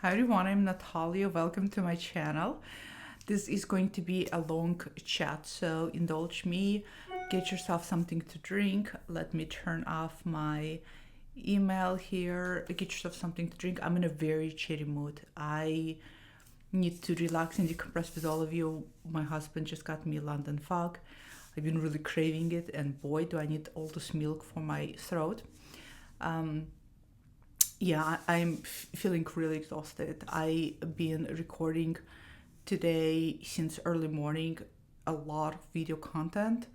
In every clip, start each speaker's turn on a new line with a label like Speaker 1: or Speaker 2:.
Speaker 1: Hi everyone, I'm Natalia. Welcome to my channel. This is going to be a long chat, so indulge me. Get yourself something to drink. Let me turn off my email here. Get yourself something to drink. I'm in a very chatty mood. I need to relax and decompress with all of you. My husband just got me London fog. I've been really craving it, and boy, do I need all this milk for my throat. I'm feeling really exhausted. I've been recording today since early morning a lot of video content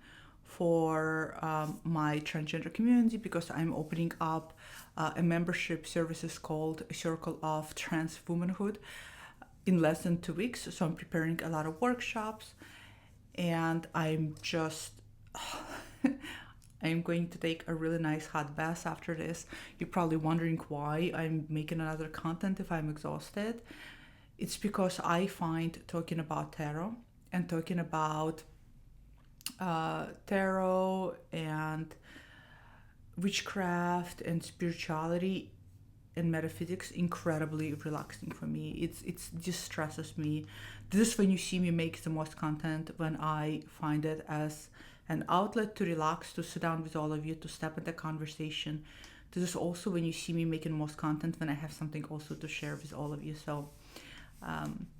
Speaker 1: for my transgender community because I'm opening up a membership services called Circle of Trans Womanhood in less than 2 weeks. So I'm preparing a lot of workshops, and I'm just I'm going to take a really nice hot bath after this. You're probably wondering why I'm making another content if I'm exhausted. It's because I find talking about tarot and talking about tarot and witchcraft and spirituality and metaphysics incredibly relaxing for me. It distresses me. This is when you see me make the most content, when I find it as an outlet to relax, to sit down with all of you, to step into conversation. This is also when you see me making most content, when I have something also to share with all of you. So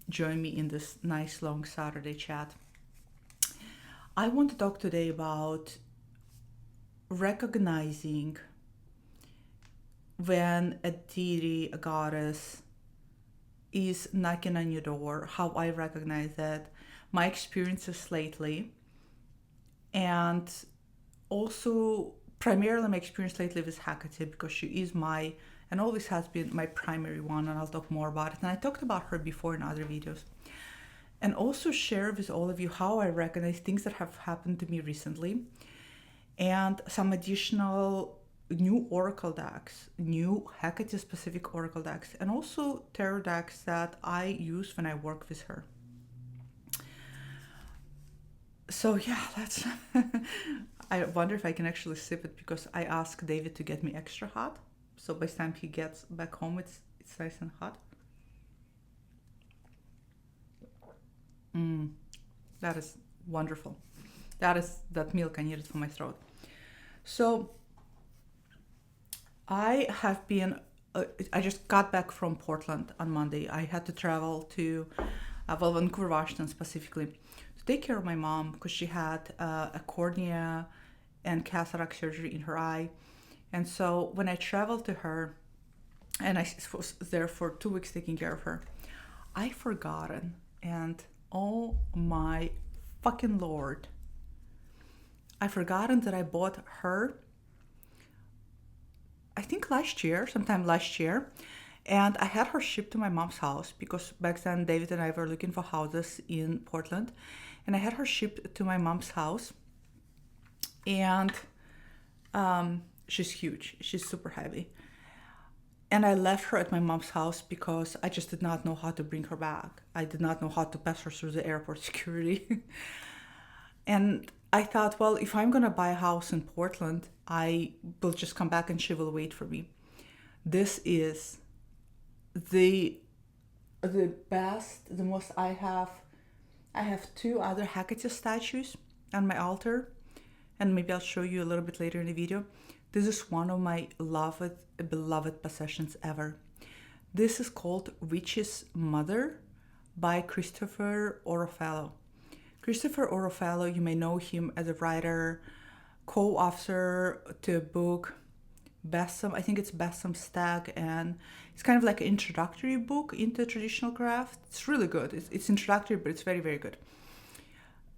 Speaker 1: join me in this nice long Saturday chat. I want to talk today about recognizing when a deity, a goddess, is knocking on your door, how I recognize that, my experiences lately, and also primarily my experience lately with Hecate, because she is my, and always has been my primary one, and I'll talk more about it. And I talked about her before in other videos. And also share with all of you how I recognize things that have happened to me recently, and some additional new oracle decks, new Hecate specific oracle decks, and also tarot decks that I use when I work with her. So yeah, let's I wonder if I can actually sip it, because I asked David to get me extra hot, so by the time he gets back home it's nice and hot. That is wonderful. That milk I needed for my throat. So I just got back from Portland on Monday. I had to travel to Vancouver, Washington specifically, to take care of my mom, because she had a cornea and cataract surgery in her eye. And so when I traveled to her, and I was there for 2 weeks taking care of her, I forgotten, and oh my fucking Lord, I forgotten that I bought her, I think sometime last year, and I had her shipped to my mom's house, because back then David and I were looking for houses in Portland, and I had her shipped to my mom's house. And she's huge, she's super heavy. And I left her at my mom's house because I just did not know how to bring her back. I did not know how to pass her through the airport security. And I thought, well, if I'm gonna buy a house in Portland, I will just come back and she will wait for me. This is the best, the most I have 2 other Hecate statues on my altar, and maybe I'll show you a little bit later in the video. This is one of my beloved possessions ever. This is called Witch's Mother by Christopher Orofallo. Christopher Orofallo, you may know him as a writer, co-author to a book, I think it's Bessam Stag, and it's kind of like an introductory book into traditional craft. It's really good. It's introductory, but it's very, very good.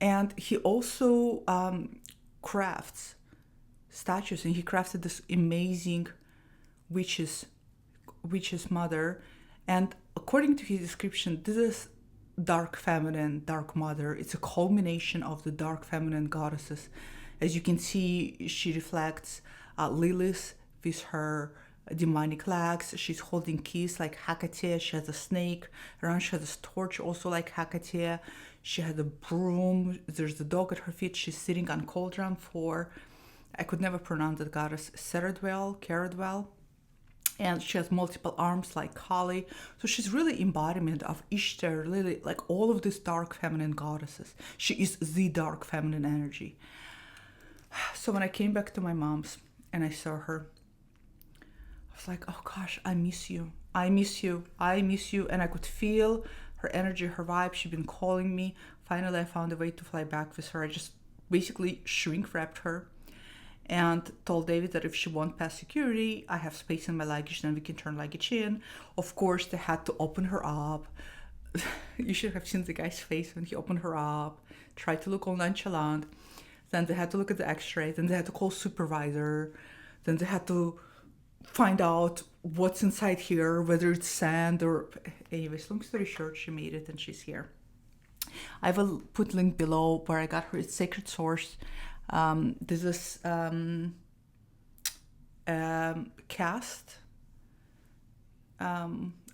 Speaker 1: And he also crafts statues, and he crafted this amazing witch's mother. And according to his description, this is dark feminine, dark mother. It's a culmination of the dark feminine goddesses. As you can see, she reflects Lilith with her demonic legs. She's holding keys like Hecate. She has a snake around. She has a torch also like Hecate. She has a broom. There's a dog at her feet. She's sitting on cauldron for, I could never pronounce that goddess, Caradwell. And she has multiple arms like Kali. So she's really embodiment of Ishtar, really like all of these dark feminine goddesses. She is the dark feminine energy. So when I came back to my mom's and I saw her, I was like, oh gosh, I miss you. I miss you. I miss you. And I could feel her energy, her vibe. She'd been calling me. Finally, I found a way to fly back with her. I just basically shrink wrapped her and told David that if she won't pass security, I have space in my luggage, then we can turn luggage in. Of course, they had to open her up. You should have seen the guy's face when he opened her up, tried to look all nonchalant. Then they had to look at the x-ray, then they had to call supervisor, then they had to find out what's inside here, whether it's sand or... Anyways, long story short, she made it and she's here. I will put link below where I got her. It's Sacred Source. This is cast,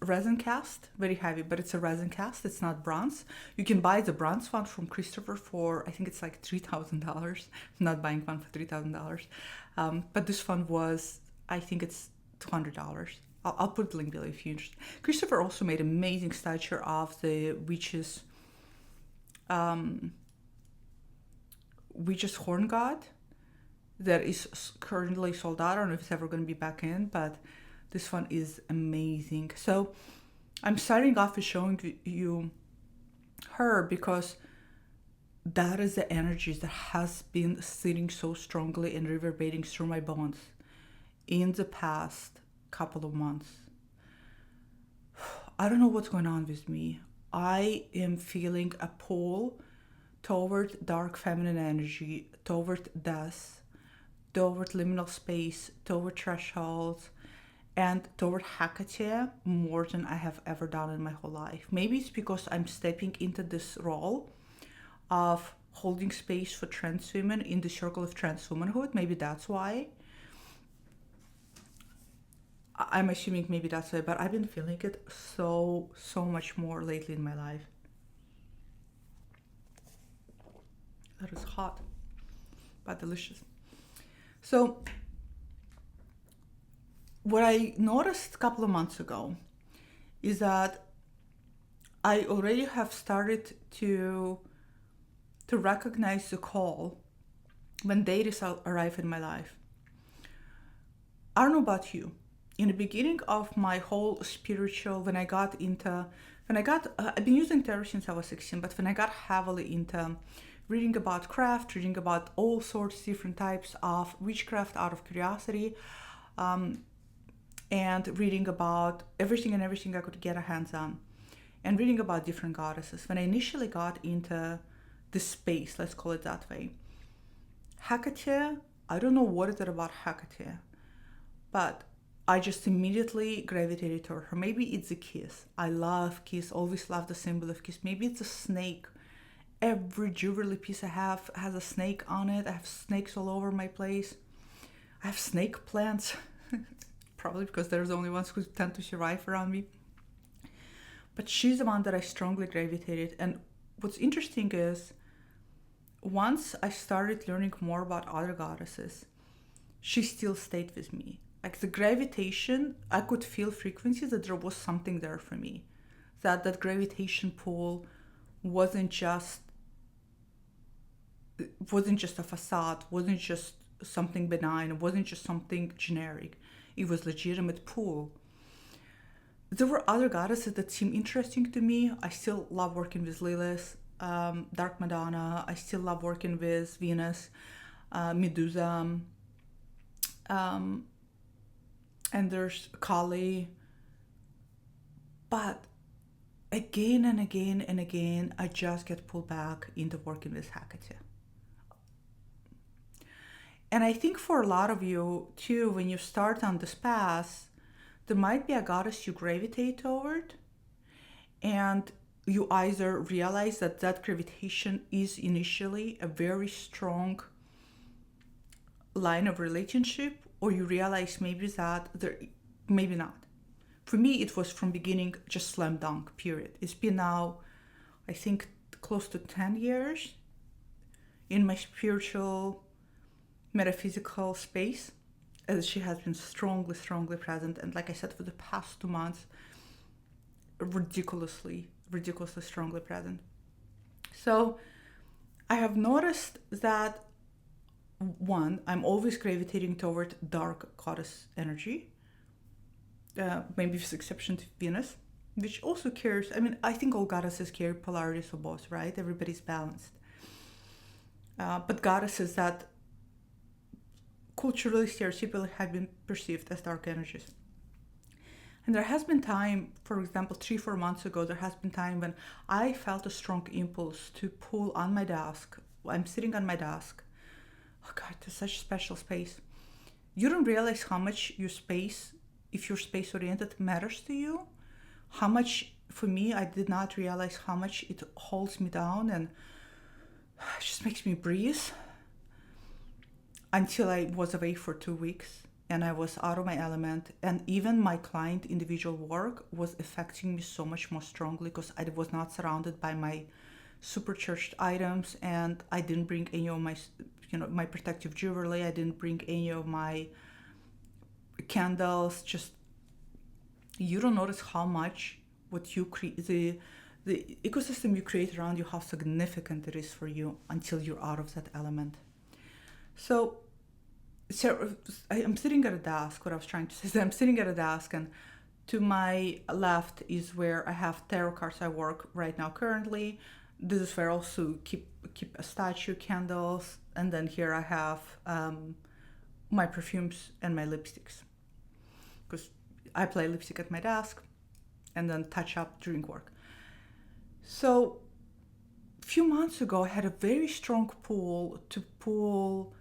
Speaker 1: resin cast, very heavy, but it's a resin cast. It's not bronze. You can buy the bronze one from Christopher for, I think it's like $3,000. I'm not buying one for $3,000. But this one was, I think it's $200. I'll put the link below if you're interested. Christopher also made amazing statue of the witch's horn god that is currently sold out. I don't know if it's ever going to be back in, but this one is amazing. So I'm starting off with showing you her because that is the energy that has been sitting so strongly and reverberating through my bones in the past couple of months. I don't know what's going on with me. I am feeling a pull toward dark feminine energy, toward death, toward liminal space, toward thresholds, and toward Hecate more than I have ever done in my whole life. Maybe it's because I'm stepping into this role of holding space for trans women in the circle of trans womanhood. Maybe that's why. I'm assuming maybe that's why, but I've been feeling it so much more lately in my life. That is hot, but delicious. So what I noticed a couple of months ago is that I already have started to recognize the call when deities arrive in my life. I don't know about you. In the beginning of my whole spiritual, I've been using tarot since I was 16, but when I got heavily into reading about craft, reading about all sorts of different types of witchcraft out of curiosity, and reading about everything I could get a hands on, and reading about different goddesses. When I initially got into this space, let's call it that way, Hecate, I don't know what it is about Hecate, but I just immediately gravitated toward her. Maybe it's a kiss. I love kiss, always love the symbol of kiss. Maybe it's a snake. Every jewelry piece I have has a snake on it. I have snakes all over my place. I have snake plants, probably because they're the only ones who tend to survive around me. But she's the one that I strongly gravitated. And what's interesting is, once I started learning more about other goddesses, she still stayed with me. Like the gravitation, I could feel frequencies that there was something there for me. That gravitation pull wasn't just a facade, wasn't just something benign, it wasn't just something generic. It was legitimate pull. There were other goddesses that seemed interesting to me. I still love working with Lilith, Dark Madonna. I still love working with Venus, Medusa, and there's Kali. But again and again and again, I just get pulled back into working with Hecate. And I think for a lot of you too, when you start on this path, there might be a goddess you gravitate toward, and you either realize that gravitation is initially a very strong line of relationship, or you realize maybe not. For me, it was from beginning just slam dunk, period. It's been now, I think, close to 10 years in my spiritual, metaphysical space. as she has been strongly present. And like I said, for the past 2 months, ridiculously strongly present. So I have noticed that, one, I'm always gravitating toward dark goddess energy, maybe with exception to Venus, which also carries, I mean, I think all goddesses carry polarities of both, right? Everybody's balanced. But goddesses that culturally, stereotypically have been perceived as dark energies. And there has been time, for example, 3-4 months ago, there has been time when I felt a strong impulse to pull on my desk. I'm sitting on my desk. Oh God, it's such a special space. You don't realize how much your space, if you're space oriented, matters to you. How much, for me, I did not realize how much it holds me down and just makes me breathe, until I was away for 2 weeks and I was out of my element. And even my client individual work was affecting me so much more strongly because I was not surrounded by my supercharged items, and I didn't bring any of my, my protective jewelry. I didn't bring any of my candles. Just, you don't notice how much what you create, the ecosystem you create around you, how significant it is for you until you're out of that element. So I'm sitting at a desk. What I was trying to say is I'm sitting at a desk, and to my left is where I have tarot cards I work right now currently. This is where I also keep a statue, candles, and then here I have my perfumes and my lipsticks, because I apply lipstick at my desk and then touch up during work. So a few months ago, I had a very strong pull to pull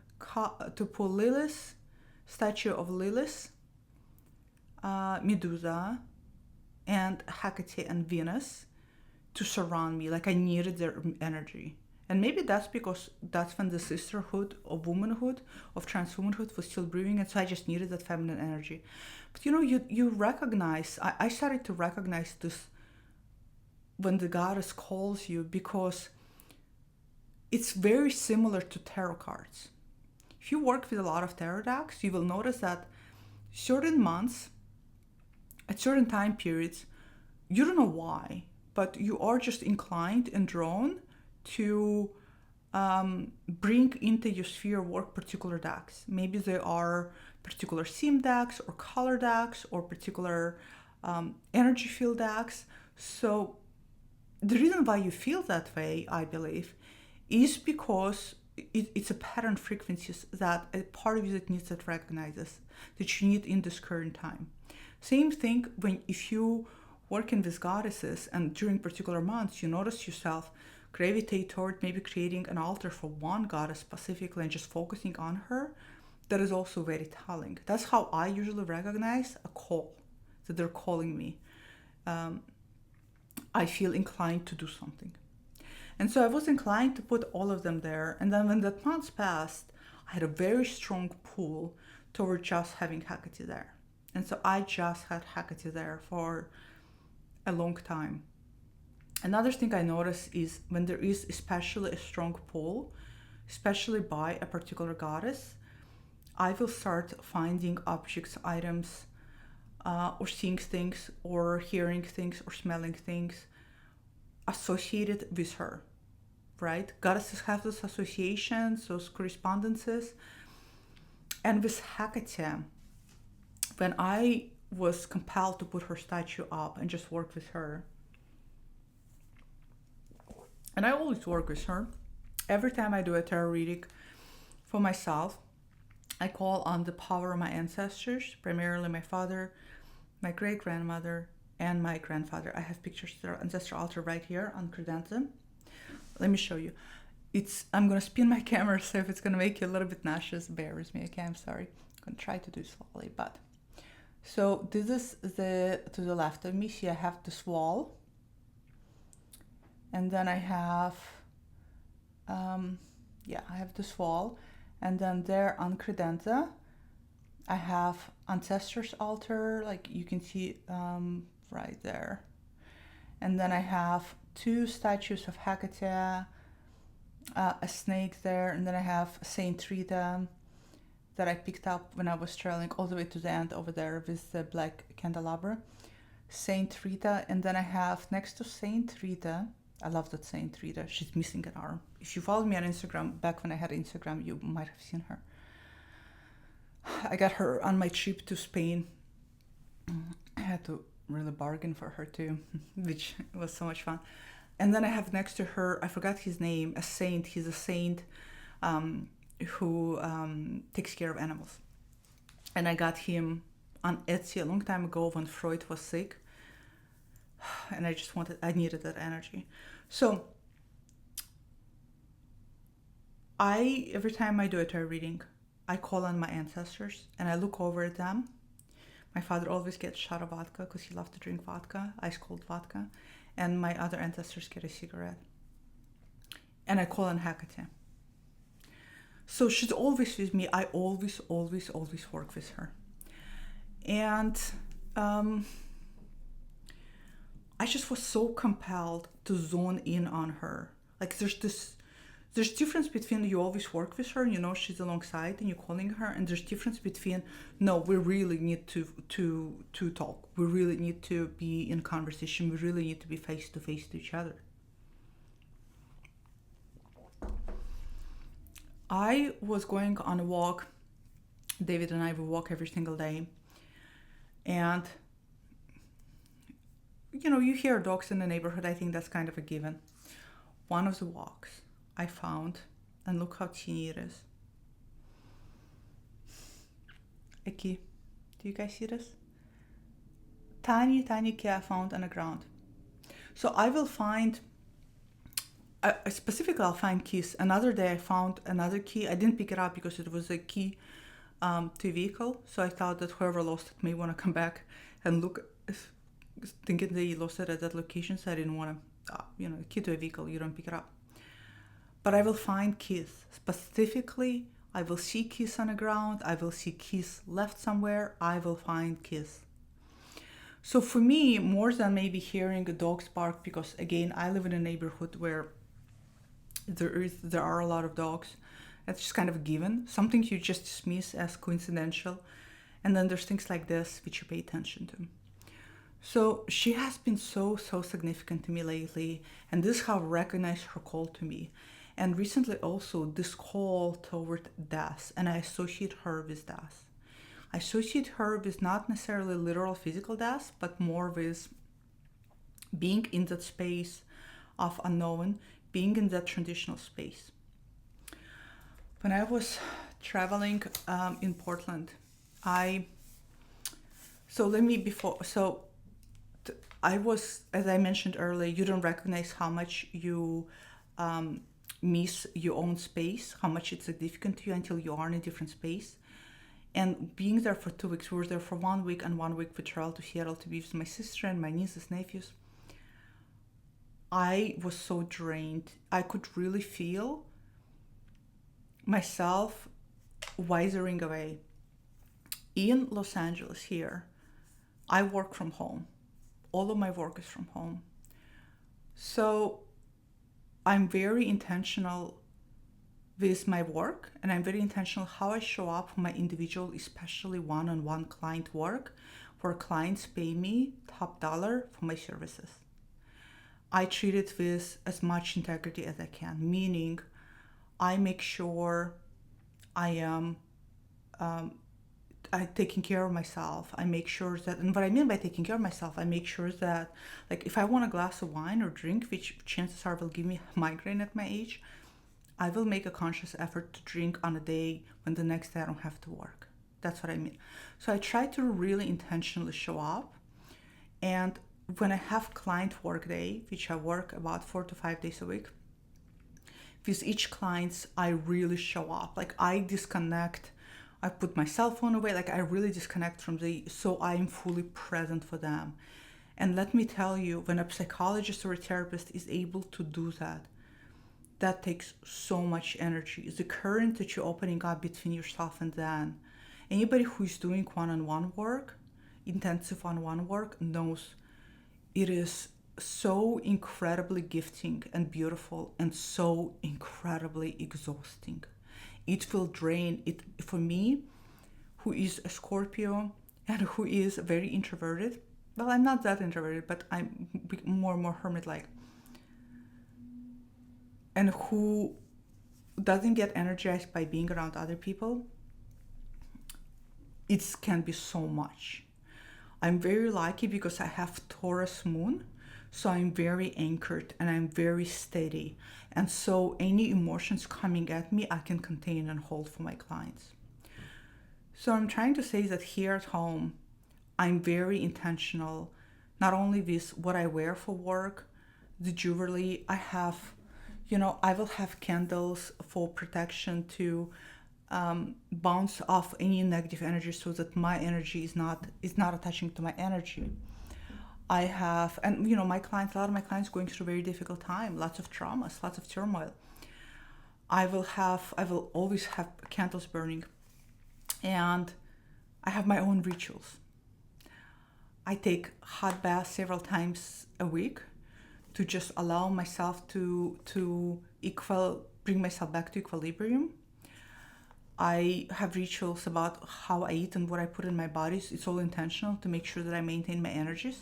Speaker 1: Lilith, statue of Lilith, Medusa, and Hecate and Venus to surround me. Like I needed their energy. And maybe that's because that's when the sisterhood of womanhood, of trans womanhood, was still brewing, and so I just needed that feminine energy. But you recognize, I started to recognize this when the goddess calls you, because it's very similar to tarot cards. If you work with a lot of tarot decks, you will notice that certain months, at certain time periods, you don't know why, but you are just inclined and drawn to bring into your sphere of work particular decks. Maybe they are particular theme decks or color decks or particular energy field decks. So the reason why you feel that way, I believe, is because it's a pattern frequencies that a part of you that needs that recognizes that you need in this current time. Same thing if you working with goddesses and during particular months you notice yourself gravitate toward maybe creating an altar for one goddess specifically and just focusing on her, that is also very telling. That's how I usually recognize a call, that they're calling me. I feel inclined to do something. And so I was inclined to put all of them there. And then when that month passed, I had a very strong pull toward just having Hecate there. And so I just had Hecate there for a long time. Another thing I notice is when there is especially a strong pull, especially by a particular goddess, I will start finding objects, items, or seeing things, or hearing things, or smelling things associated with her, right? Goddesses have those associations, those correspondences. And with Hecate, when I was compelled to put her statue up and just work with her, and I always work with her, every time I do a tarot reading for myself, I call on the power of my ancestors, primarily my father, my great-grandmother, and my grandfather. I have pictures of their ancestral altar right here on credenza. Let me show you. I'm going to spin my camera, so if it's going to make you a little bit nauseous, bear with me. Okay, I'm sorry. I'm going to try to do slowly, but. So this is to the left of me. See, I have this wall. And then I have, I have this wall. And then there on credenza, I have Ancestral's altar, like you can see right there. And then I have 2 statues of Hecate, a snake there, and then I have Saint Rita, that I picked up when I was traveling all the way to the end over there with the black candelabra. Saint Rita, and then I have next to Saint Rita, I love that Saint Rita, she's missing an arm. If you followed me on Instagram, back when I had Instagram, you might have seen her. I got her on my trip to Spain. I had to really bargain for her too, which was so much fun. And then I have next to her, I forgot his name, a saint. He's a saint who takes care of animals. And I got him on Etsy a long time ago when Freud was sick. And I needed that energy. So every time I do a tarot reading, I call on my ancestors and I look over at them. My father always gets a shot of vodka because he loved to drink vodka, ice cold vodka. And my other ancestors get a cigarette. And I call on Hecate. So she's always with me. I always work with her. And I just was so compelled to zone in on her. Like there's difference between you always work with her and you know she's alongside and you're calling her, and there's difference between no, we really need to talk. We really need to be in conversation. We really need to be face to face to each other. I was going on a walk. David and I would walk every single day. And you know, you hear dogs in the neighborhood. I think that's kind of a given. One of the walks I found, and look how teeny it is. A key. Do you guys see this? Tiny key I found on the ground. So I will find, specifically I'll find keys. Another day I found another key. I didn't pick it up because it was a key to a vehicle. So I thought that whoever lost it may want to come back and look, thinking they lost it at that location. So I didn't want to, key to a vehicle, you don't pick it up. But I will find keys. Specifically, I will see keys on the ground. I will see keys left somewhere. I will find keys. So for me, more than maybe hearing a dog's bark, because again, I live in a neighborhood where there are a lot of dogs. That's just kind of a given. Something you just dismiss as coincidental. And then there's things like this which you pay attention to. So she has been so significant to me lately. And this is how I recognize her call to me. And recently also this call toward death, and I associate her with death. I associate her with not necessarily literal physical death, but more with being in that space of unknown, being in that transitional space. When I was traveling in Portland, I was, as I mentioned earlier, you don't recognize how much you miss your own space, how much it's significant to you until you are in a different space. And being there for 2 weeks, we were there for 1 week, and 1 week we traveled to Seattle to be with my sister and my nieces, nephews. I was so drained. I could really feel myself withering away. In Los Angeles here, I work from home. All of my work is from home. So I'm very intentional with my work, and I'm very intentional how I show up for my individual, especially one-on-one client work, where clients pay me top dollar for my services. I treat it with as much integrity as I can, meaning I make sure I am taking care of myself. I make sure that, and what I mean by taking care of myself, I make sure that, like, if I want a glass of wine or drink, which chances are will give me a migraine at my age, I will make a conscious effort to drink on a day when the next day I don't have to work. That's what I mean. So I try to really intentionally show up. And when I have client work day, which I work about 4 to 5 days a week, with each client, I really show up. Like, I disconnect. I put my cell phone away. Like, I really disconnect so I'm fully present for them. And let me tell you, when a psychologist or a therapist is able to do that, that takes so much energy. It's the current that you're opening up between yourself and them. Anybody who is doing one-on-one work, intensive one-on-one work, knows it is so incredibly gifting and beautiful and so incredibly exhausting. it will drain it for me, who is a Scorpio and who is very introverted. Well, I'm not that introverted, but I'm more and more hermit-like, and who doesn't get energized by being around other people. It can be so much. I'm very lucky because I have Taurus moon, so I'm very anchored and I'm very steady. And so any emotions coming at me, I can contain and hold for my clients. So I'm trying to say that here at home, I'm very intentional, not only with what I wear for work, the jewelry I have, I will have candles for protection to bounce off any negative energy so that my energy is not attaching to my energy. I have, and a lot of my clients going through a very difficult time, lots of traumas, lots of turmoil. I will always have candles burning, and I have my own rituals. I take hot baths several times a week to just allow myself to bring myself back to equilibrium. I have rituals about how I eat and what I put in my body. It's all intentional to make sure that I maintain my energies.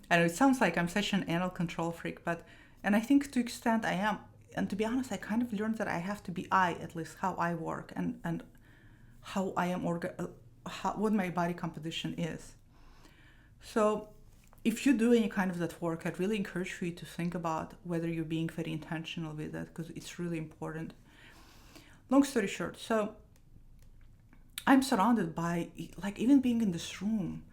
Speaker 1: I know it sounds like I'm such an anal control freak, and I think to an extent I am. And to be honest, I kind of learned that I have to be at least how I work and how I am what my body composition is. So if you do any kind of that work, I'd really encourage you to think about whether you're being very intentional with that, because it's really important. Long story short, so I'm surrounded by, even being in this room,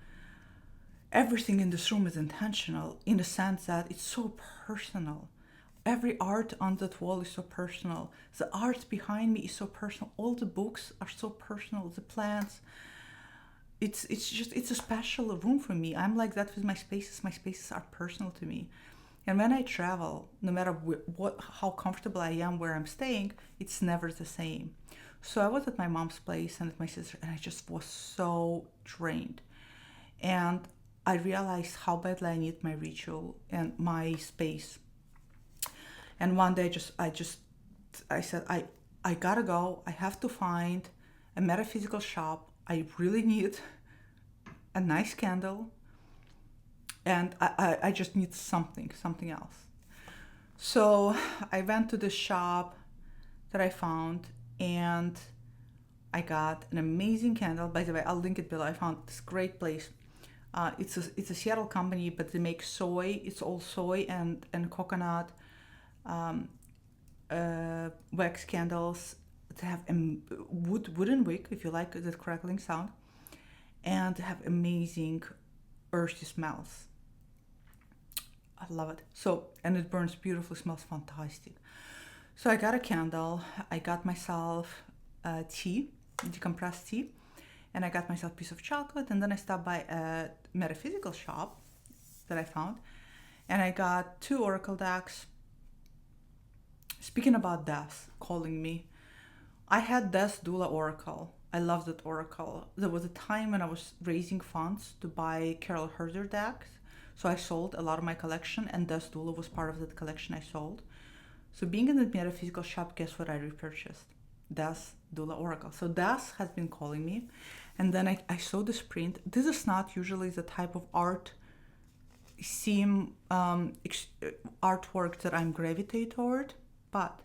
Speaker 1: everything in this room is intentional in the sense that it's so personal. Every art on that wall is so personal. The art behind me is so personal. All the books are so personal. The plants. It's a special room for me. I'm like that with my spaces. My spaces are personal to me. And when I travel, no matter how comfortable I am where I'm staying, it's never the same. So I was at my mom's place and at my sister, and I just was so drained. And I realized how badly I need my ritual and my space. And one day I said, I gotta go. I have to find a metaphysical shop. I really need a nice candle. And I just need something else. So I went to the shop that I found, and I got an amazing candle. By the way, I'll link it below. I found this great place. It's a Seattle company, but they make soy. It's all soy and coconut wax candles. They have wooden wick, if you like the crackling sound, and they have amazing earthy smells. I love it. So, and it burns beautifully, smells fantastic. So I got a candle, I got myself tea, decompressed tea, and I got myself a piece of chocolate, and then I stopped by a metaphysical shop that I found, and I got 2 oracle decks. Speaking about death calling me, I had Death Doula Oracle. I love that oracle. There was a time when I was raising funds to buy Carol Herder decks. So I sold a lot of my collection, and Death Doula was part of that collection I sold. So being in the metaphysical shop, guess what I repurchased? Death Doula Oracle. So Death has been calling me. And then I saw this print. This is not usually the type of art artwork that I'm gravitate toward, but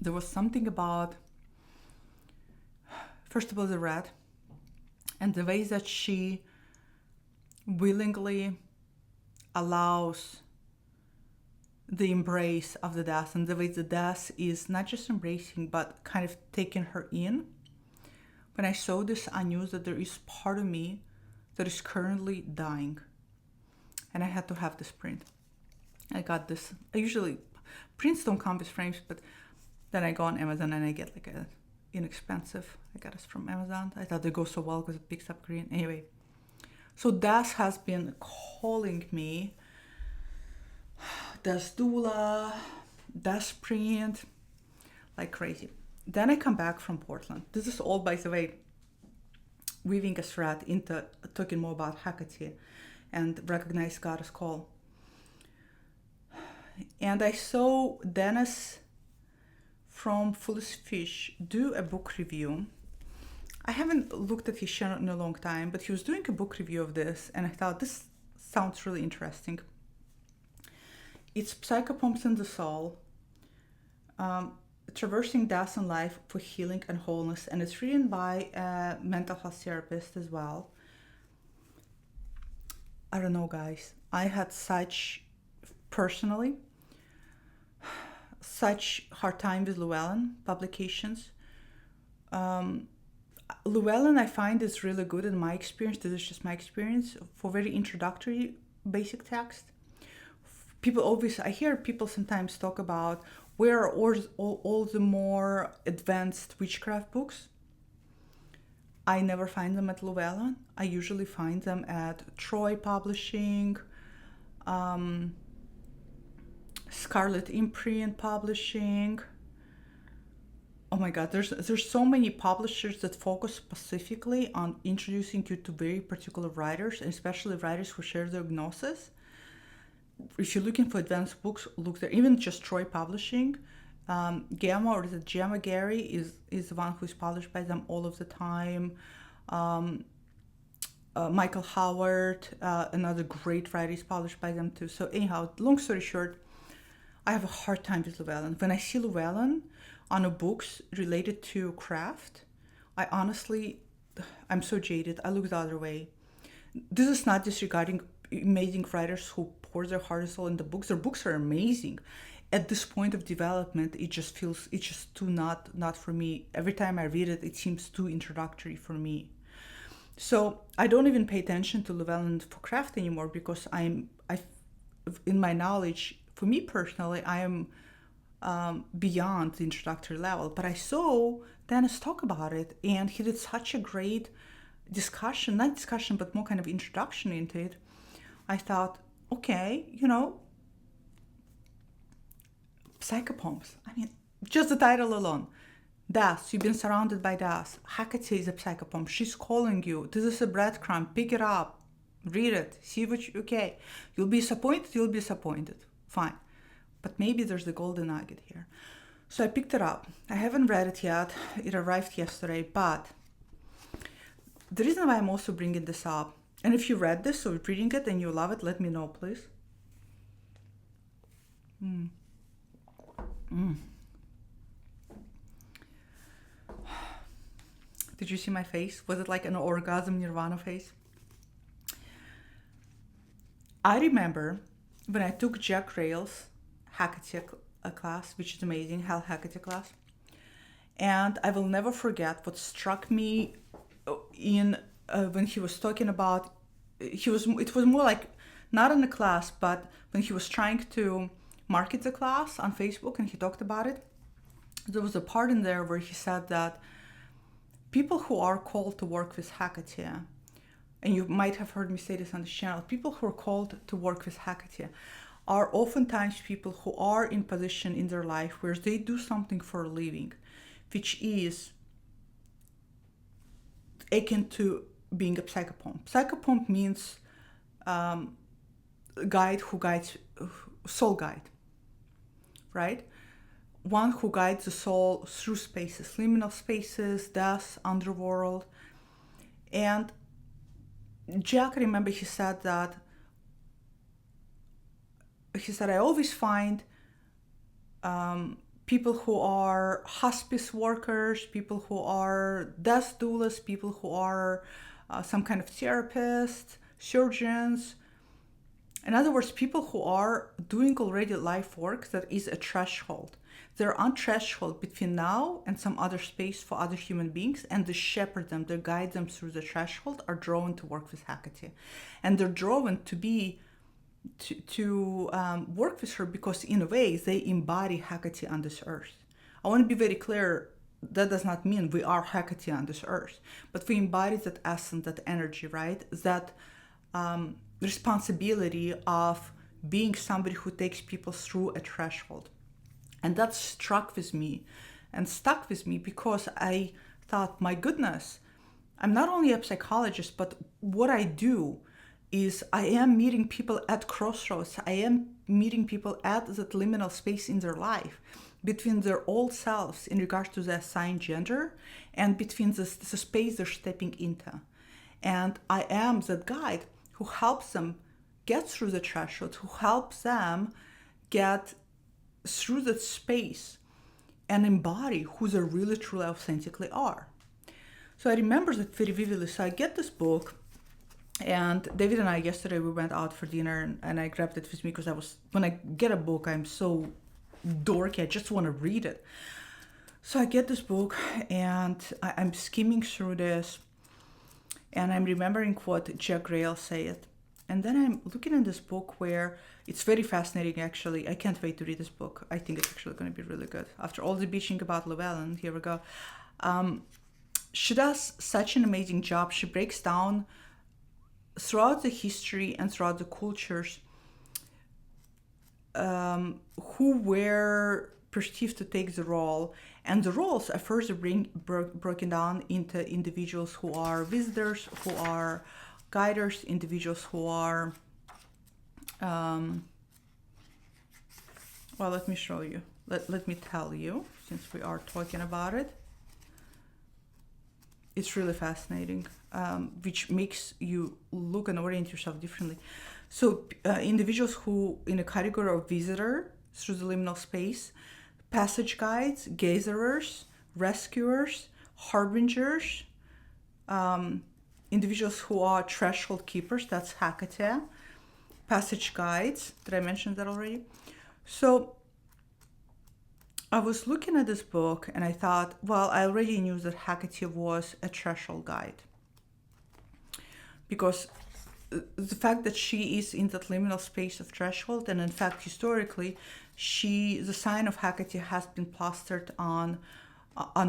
Speaker 1: there was something about, first of all, the red, and the way that she willingly allows the embrace of the death, and the way the death is not just embracing, but kind of taking her in. When I saw this, I knew that there is part of me that is currently dying, and I had to have this print. I got this. Prints don't come with frames, but then I go on Amazon and I get like a inexpensive. I got this from Amazon. I thought they go so well because it picks up green. Anyway, so Death has been calling me. Death Doula, Death Print, like crazy. Then I come back from Portland. This is all, by the way, weaving a thread into talking more about Hecate and recognize Goddess call. And I saw Dennis from Foolish Fish do a book review. I haven't looked at his channel in a long time, but he was doing a book review of this, and I thought this sounds really interesting. It's Psychopomps in the Soul, Traversing Death and Life for Healing and Wholeness, and it's written by a mental health therapist as well. I don't know, guys. I had personally, such hard time with Llewellyn publications. Llewellyn, I find, is really good in my experience. This is just my experience for very introductory basic text. I hear people sometimes talk about where are all the more advanced witchcraft books. I never find them at Llewellyn. I usually find them at Troy Publishing, Scarlet Imprint Publishing. Oh my God, there's so many publishers that focus specifically on introducing you to very particular writers, and especially writers who share their gnosis. If you're looking for advanced books, look there. Even just Troy Publishing, Gamma, or the Gemma Gary is the one who is published by them all of the time. Michael Howard, another great writer, is published by them too. So anyhow, long story short, I have a hard time with Llewellyn. When I see Llewellyn on a books related to craft, I'm so jaded. I look the other way. This is not disregarding amazing writers who pour their heart and soul in the books. Their books are amazing. At this point of development, it's just too not for me. Every time I read it, it seems too introductory for me. So I don't even pay attention to Llewellyn for craft anymore, because in my knowledge, for me personally, I am beyond the introductory level. But I saw Dennis talk about it, and he did such a great not discussion, but more kind of introduction into it. I thought, okay, psychopomps. I mean, just the title alone. Death, you've been surrounded by death. Hecate is a psychopomp. She's calling you. This is a breadcrumb. Pick it up. Read it. See okay. You'll be disappointed. Fine. But maybe there's the golden nugget here. So I picked it up. I haven't read it yet. It arrived yesterday. But the reason why I'm also bringing this up, and if you read this or reading it and you love it, let me know, please. Did you see my face? Was it like an orgasm nirvana face? I remember when I took Jack Rail's Hecate class, which is amazing, Hell Hecate class. And I will never forget what struck me when he was talking about, it was more like, not in the class, but when he was trying to market the class on Facebook and he talked about it, there was a part in there where he said that people who are called to work with Hecate, and you might have heard me say this on this channel, people who are called to work with Hecate are oftentimes people who are in position in their life where they do something for a living, which is akin to being a psychopomp. Psychopomp means guide who guides, soul guide, right? One who guides the soul through spaces, liminal spaces, death, underworld. And Jack, I remember he said, I always find people who are hospice workers, people who are death doulas, people who are some kind of therapist, surgeons. In other words, people who are doing already life work that is a threshold. They're on threshold between now and some other space for other human beings, and they shepherd them, they guide them through the threshold, are drawn to work with Hecate. And they're drawn to work with her because in a way they embody Hecate on this earth. I want to be very clear, that does not mean we are Hecate on this earth, but we embody that essence, that energy, right? That responsibility of being somebody who takes people through a threshold. And that stuck with me because I thought, my goodness, I'm not only a psychologist, but what I do is I am meeting people at crossroads. I am meeting people at that liminal space in their life between their old selves in regards to the assigned gender and between the space they're stepping into. And I am that guide who helps them get through the threshold, who helps them get through that space and embody who they really, truly, authentically are. So I remember that very vividly. So I get this book, and David and I, yesterday, we went out for dinner, and I grabbed it with me because when I get a book, I'm so dorky, I just want to read it. So I get this book, and I'm skimming through this, and I'm remembering what Jack Grail said. And then I'm looking in this book where it's very fascinating, actually. I can't wait to read this book. I think it's actually going to be really good. After all the bitching about Llewellyn, here we go. She does such an amazing job. She breaks down throughout the history and throughout the cultures who were perceived to take the role. And the roles are further broken down into individuals who are visitors, who are guiders, individuals who are, well, let me show you. Let me tell you, since we are talking about it. It's really fascinating, which makes you look and orient yourself differently. So individuals who, in a category of visitor through the liminal space, passage guides, gatherers, rescuers, harbingers, individuals who are threshold keepers, that's Hecate, passage guides, did I mention that already? So I was looking at this book and I thought, well, I already knew that Hecate was a threshold guide. Because the fact that she is in that liminal space of threshold, and in fact, historically, the sign of Hecate has been plastered on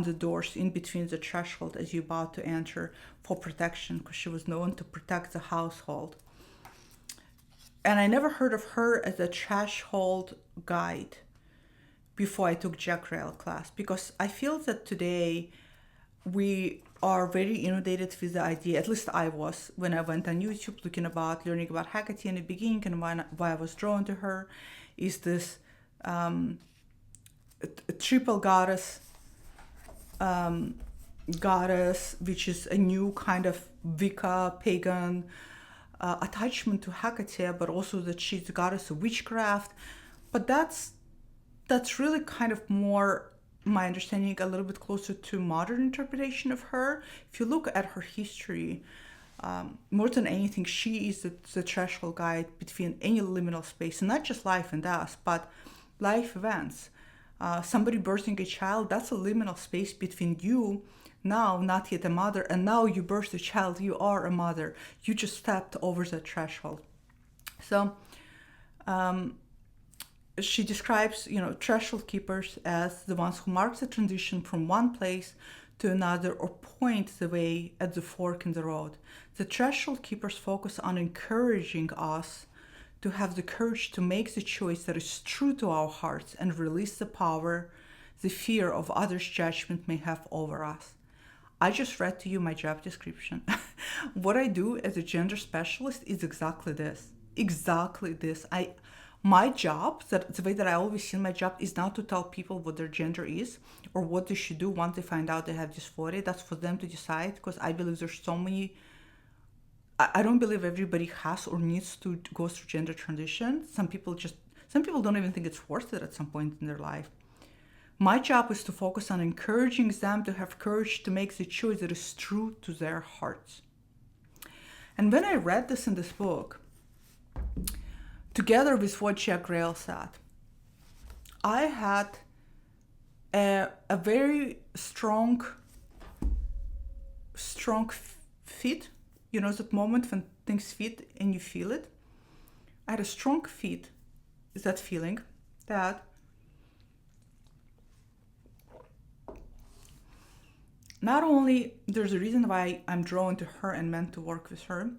Speaker 1: the doors in between the threshold as you're about to enter for protection, because she was known to protect the household. And I never heard of her as a threshold guide before I took Jack Rail class, because I feel that today we are very inundated with the idea, at least I was, when I went on YouTube learning about Hecate in the beginning, and why I was drawn to her, is this triple goddess, which is a new kind of Wicca, pagan attachment to Hecate, but also that she's the goddess of witchcraft. But that's really kind of more my understanding, a little bit closer to modern interpretation of her. If you look at her history, more than anything, she is the threshold guide between any liminal space, and not just life and death, but life events. Somebody birthing a child, that's a liminal space between you, now not yet a mother, and now you birthed a child, you are a mother. You just stepped over the threshold. So she describes, threshold keepers as the ones who mark the transition from one place to another or point the way at the fork in the road. The threshold keepers focus on encouraging us to have the courage to make the choice that is true to our hearts and release the power the fear of others' judgment may have over us. I just read to you my job description. What I do as a gender specialist is exactly this. My job, the way that I always see my job, is not to tell people what their gender is or what they should do once they find out they have dysphoria. That's for them to decide, because I believe there's so many. I don't believe everybody has or needs to go through gender transition. Some people don't even think it's worth it at some point in their life. My job is to focus on encouraging them to have courage to make the choice that is true to their hearts. And when I read this in this book, together with what Jack Rail said, I had a very strong fit. That moment when things fit and you feel it. I had a strong fit, that feeling that not only there's a reason why I'm drawn to her and meant to work with her,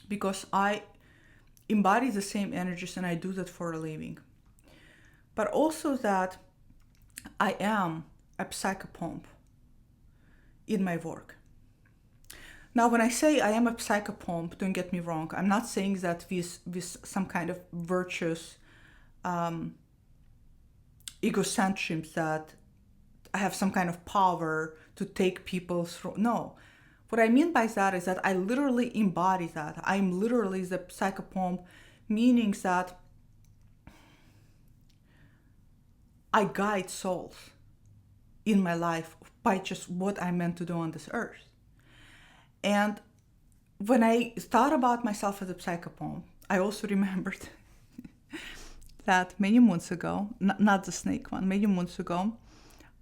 Speaker 1: because I embody the same energies and I do that for a living, but also that I am a psychopomp in my work. Now, when I say I am a psychopomp, don't get me wrong. I'm not saying that with some kind of virtuous egocentrism that I have some kind of power to take people through. No. What I mean by that is that I literally embody that. I'm literally the psychopomp, meaning that I guide souls in my life by just what I'm meant to do on this earth. And when I thought about myself as a psychopomp, I also remembered that many months ago, not the snake one, many months ago,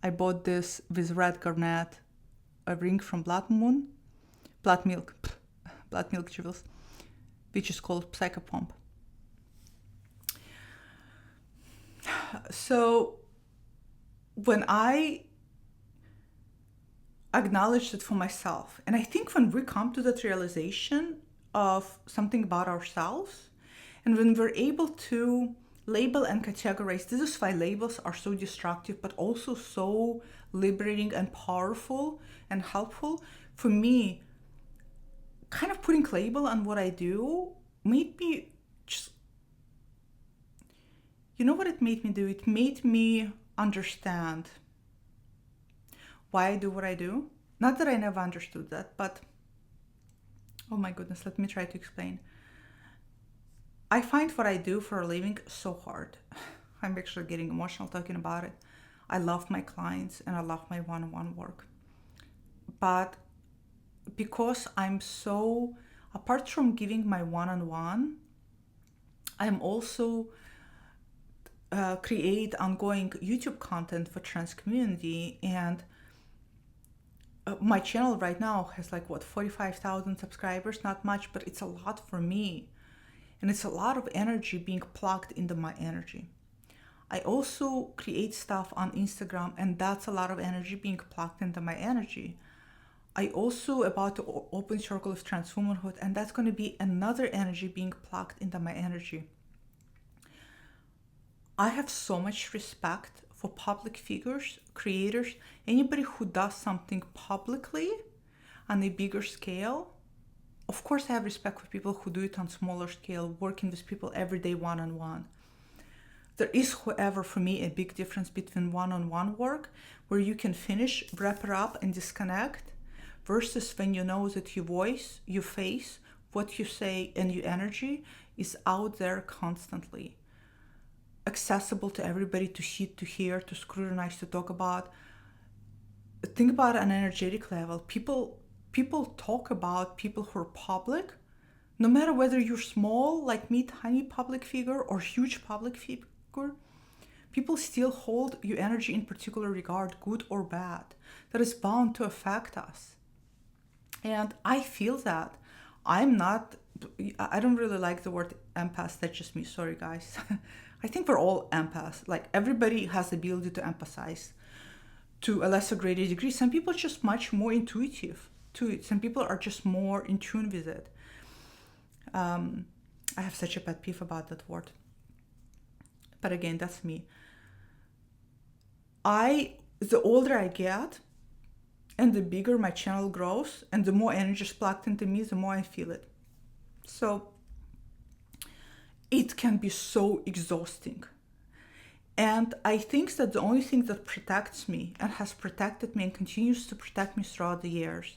Speaker 1: I bought this with red garnet, a ring from blood milk jewels, which is called psychopomp. So when I acknowledged it for myself, and I think when we come to that realization of something about ourselves, and when we're able to label and categorize, this is why labels are so destructive, but also so liberating and powerful and helpful. For me, kind of putting label on what I do made me just, you know what it made me do? It made me understand why I do what I do. Not that I never understood that, but oh my goodness, let me try to explain. I find what I do for a living so hard. I'm actually getting emotional talking about it. I love my clients and I love my one-on-one work. But because I'm so, apart from giving my one-on-one, I'm also create ongoing YouTube content for trans community, and my channel right now has 45,000 subscribers. Not much, but it's a lot for me, and it's a lot of energy being plugged into my energy. I also create stuff on Instagram, and that's a lot of energy being plugged into my energy. I also about to open Circle of Trans Womanhood, and that's going to be another energy being plugged into my energy. I have so much respect for public figures, creators, anybody who does something publicly on a bigger scale. Of course, I have respect for people who do it on smaller scale, working with people every day one-on-one. There is, however, for me, a big difference between one-on-one work, where you can finish, wrap it up, and disconnect, versus when you know that your voice, your face, what you say, and your energy is out there constantly, accessible to everybody to see, to hear, to scrutinize, to talk about. Think about an energetic level. People talk about people who are public, no matter whether you're small, like me, tiny public figure, or huge public figure. People still hold your energy in particular regard, good or bad. That is bound to affect us. And I feel that. I don't really like the word empath. That's just me. Sorry, guys. I think we're all empaths. Everybody has the ability to empathize to a lesser greater degree. Some people are just much more intuitive to it. Some people are just more in tune with it. I have such a pet peeve about that word. But again, that's me. The older I get, and the bigger my channel grows, and the more energy is plugged into me, the more I feel it. So it can be so exhausting. And I think that the only thing that protects me and has protected me and continues to protect me throughout the years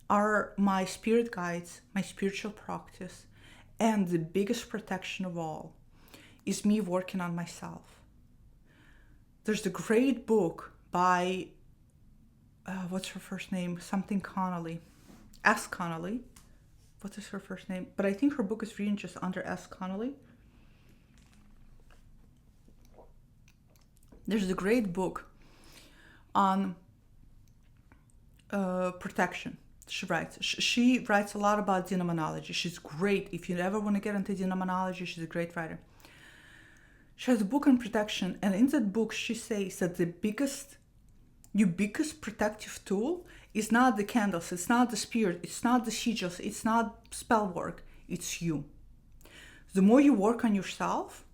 Speaker 1: are my spirit guides, my spiritual practice, and the biggest protection of all is me working on myself. There's a great book by, what's her first name? Something Connolly. S. Connolly. What is her first name? But I think her book is written just under S. Connolly. There's a great book on protection. She writes a lot about demonology. She's great. If you ever want to get into demonology, she's a great writer. She has a book on protection, and in that book she says that your biggest protective tool is not the candles, it's not the spirit, it's not the sigils, it's not spell work, it's you. The more you work on yourself,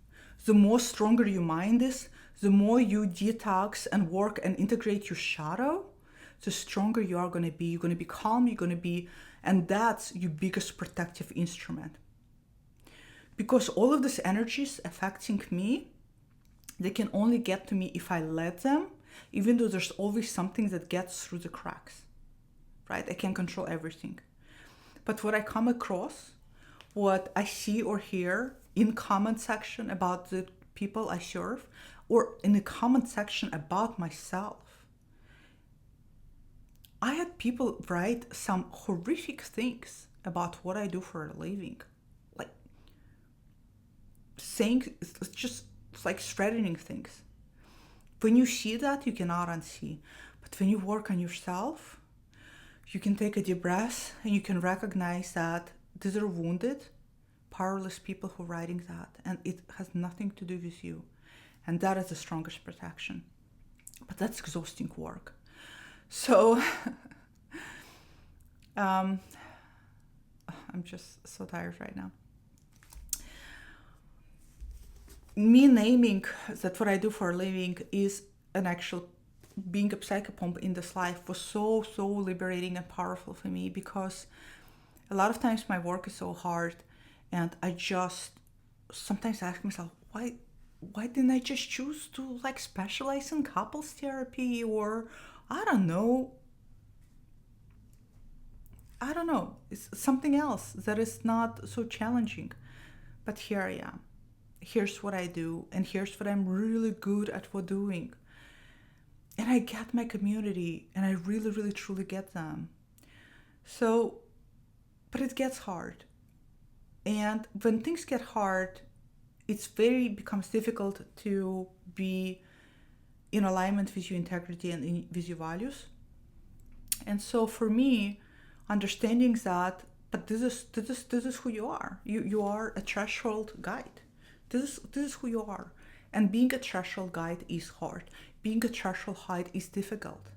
Speaker 1: the more stronger your mind is, the more you detox and work and integrate your shadow, the stronger you are going to be. You're going to be calm, you're going to be, and that's your biggest protective instrument. Because all of these energies affecting me, they can only get to me if I let them, even though there's always something that gets through the cracks, right? I can't control everything. But what I come across, what I see or hear in comment section about the people I serve, or in the comment section about myself, I had people write some horrific things about what I do for a living. Like saying, it's just like threatening things. When you see that, you cannot unsee. But when you work on yourself, you can take a deep breath and you can recognize that these are wounded, powerless people who are writing that, and it has nothing to do with you. And that is the strongest protection. But that's exhausting work. So I'm just so tired right now. Me naming that what I do for a living is an actual being a psychopomp in this life was so liberating and powerful for me, because a lot of times my work is so hard and I just sometimes ask myself, why didn't I just choose to like specialize in couples therapy, or I don't know, it's something else that is not so challenging. But here I am. Here's what I do, and here's what I'm really good at doing. And I get my community, and I really truly get them. So, but it gets hard. And when things get hard, becomes difficult to be in alignment with your integrity and with your values. And so for me, understanding that, but this is who you are. You are a threshold guide. This is who you are. And being a threshold guide is hard. Being a threshold guide is difficult.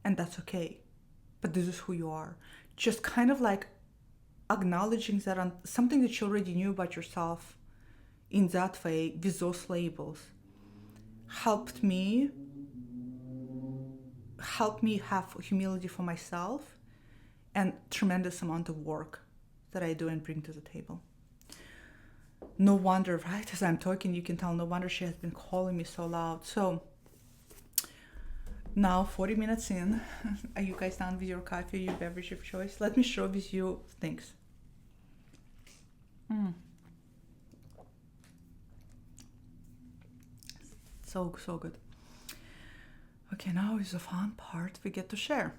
Speaker 1: And that's okay. But this is who you are. Just kind of like acknowledging that on something that you already knew about yourself in that way, with those labels, helped me have humility for myself and tremendous amount of work that I do and bring to the table. No wonder, right? As I'm talking, you can tell, no wonder she has been calling me so loud. So now 40 minutes in, are you guys done with your coffee, your beverage of choice? Let me share with you things. So good. Okay, now is the fun part we get to share.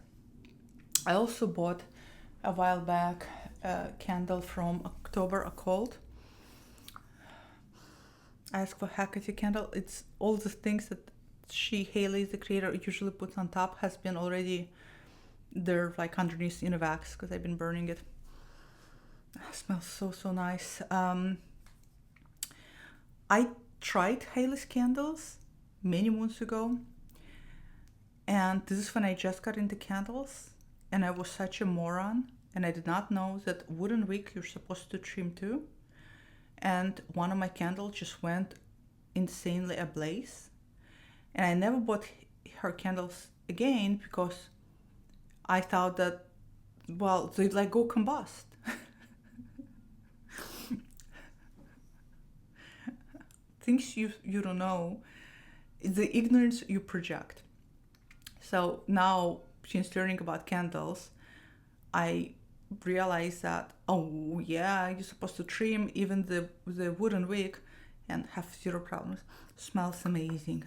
Speaker 1: I also bought a while back a candle from October Occult. I asked for Hecate candle. It's all the things that Haley, the creator, usually puts on top, has been already there, like underneath in a wax, because I've been burning it. It smells so nice. I tried Haley's candles many months ago, and this is when I just got into candles, and I was such a moron, and I did not know that wooden wick you're supposed to trim too. And one of my candles just went insanely ablaze. And I never bought her candles again because I thought that, well, they'd like go combust. Things you don't know, the ignorance you project. So now, since learning about candles, I realize that, oh yeah, you're supposed to trim even the wooden wick and have zero problems. Smells amazing.